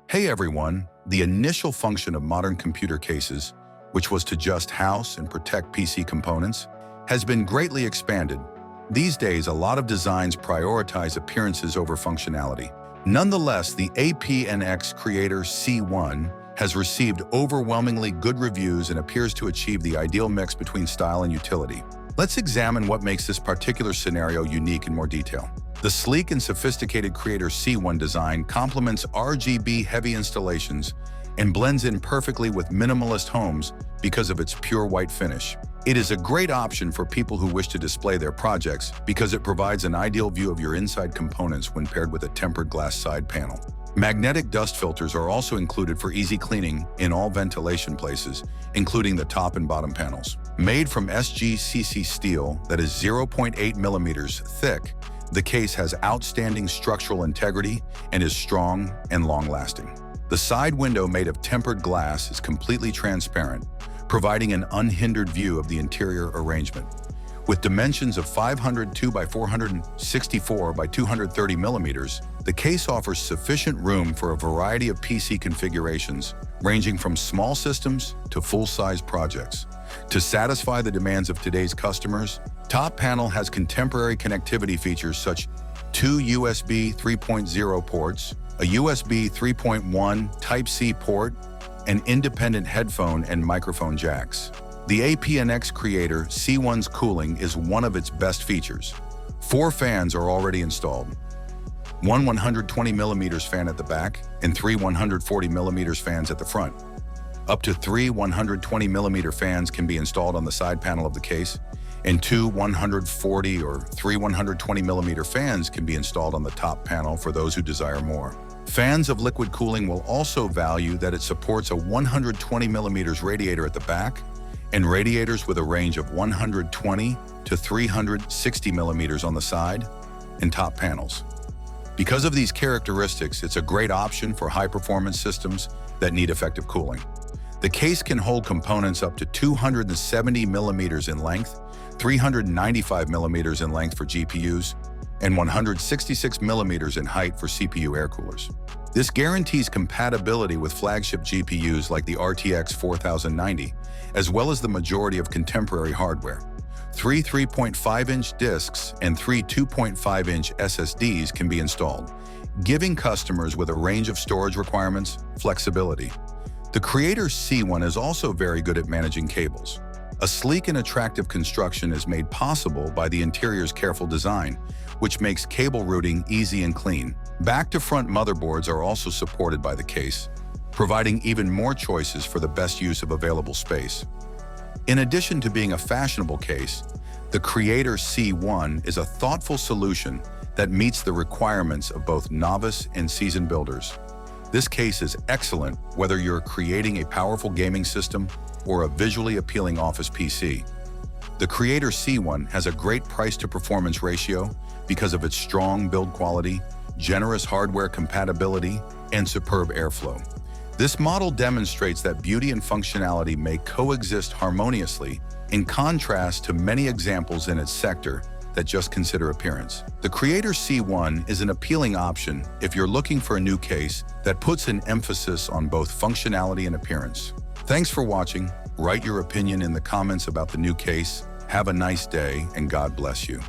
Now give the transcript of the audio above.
Hey everyone, the initial function of modern computer cases, which was to just house and protect PC components, has been greatly expanded. These days, a lot of designs prioritize appearances over functionality. Nonetheless, the APNX Creator C1 has received overwhelmingly good reviews and appears to achieve the ideal mix between style and utility. Let's examine what makes this particular scenario unique in more detail. The sleek and sophisticated Creator C1 design complements RGB-heavy installations and blends in perfectly with minimalist homes because of its pure white finish. It is a great option for people who wish to display their projects because it provides an ideal view of your inside components when paired with a tempered glass side panel. Magnetic dust filters are also included for easy cleaning in all ventilation places, including the top and bottom panels. Made from SGCC steel that is 0.8 millimeters thick, the case has outstanding structural integrity and is strong and long-lasting. The side window made of tempered glass is completely transparent, providing an unhindered view of the interior arrangement. With dimensions of 502 by 464 by 230 millimeters, the case offers sufficient room for a variety of PC configurations, ranging from small systems to full-size projects. To satisfy the demands of today's customers, top panel has contemporary connectivity features such as 2 USB 3.0 ports, a USB 3.1 Type-C port, and independent headphone and microphone jacks. The APNX Creator C1's cooling is one of its best features. 4 fans are already installed. One 120mm fan at the back and 3 140mm fans at the front. Up to 3 120mm fans can be installed on the side panel of the case, and 2 140 or 3 120mm fans can be installed on the top panel for those who desire more. Fans of liquid cooling will also value that it supports a 120mm radiator at the back and radiators with a range of 120 to 360 millimeters on the side and top panels. Because of these characteristics, it's a great option for high-performance systems that need effective cooling. The case can hold components up to 270 millimeters in length, 395 millimeters in length for GPUs, and 166 millimeters in height for CPU air coolers. This guarantees compatibility with flagship GPUs like the RTX 4090, as well as the majority of contemporary hardware. 3 3.5-inch discs and 3 2.5-inch SSDs can be installed, giving customers with a range of storage requirements flexibility. The Creator C1 is also very good at managing cables. A sleek and attractive construction is made possible by the interior's careful design, which makes cable routing easy and clean. Back-to-front motherboards are also supported by the case, providing even more choices for the best use of available space. In addition to being a fashionable case, the Creator C1 is a thoughtful solution that meets the requirements of both novice and seasoned builders. This case is excellent whether you're creating a powerful gaming system or a visually appealing office PC. The Creator C1 has a great price-to-performance ratio because of its strong build quality, generous hardware compatibility, and superb airflow. This model demonstrates that beauty and functionality may coexist harmoniously, in contrast to many examples in its sector that just consider appearance. The Creator C1 is an appealing option if you're looking for a new case that puts an emphasis on both functionality and appearance. Thanks for watching. Write your opinion in the comments about the new case. Have a nice day, and God bless you.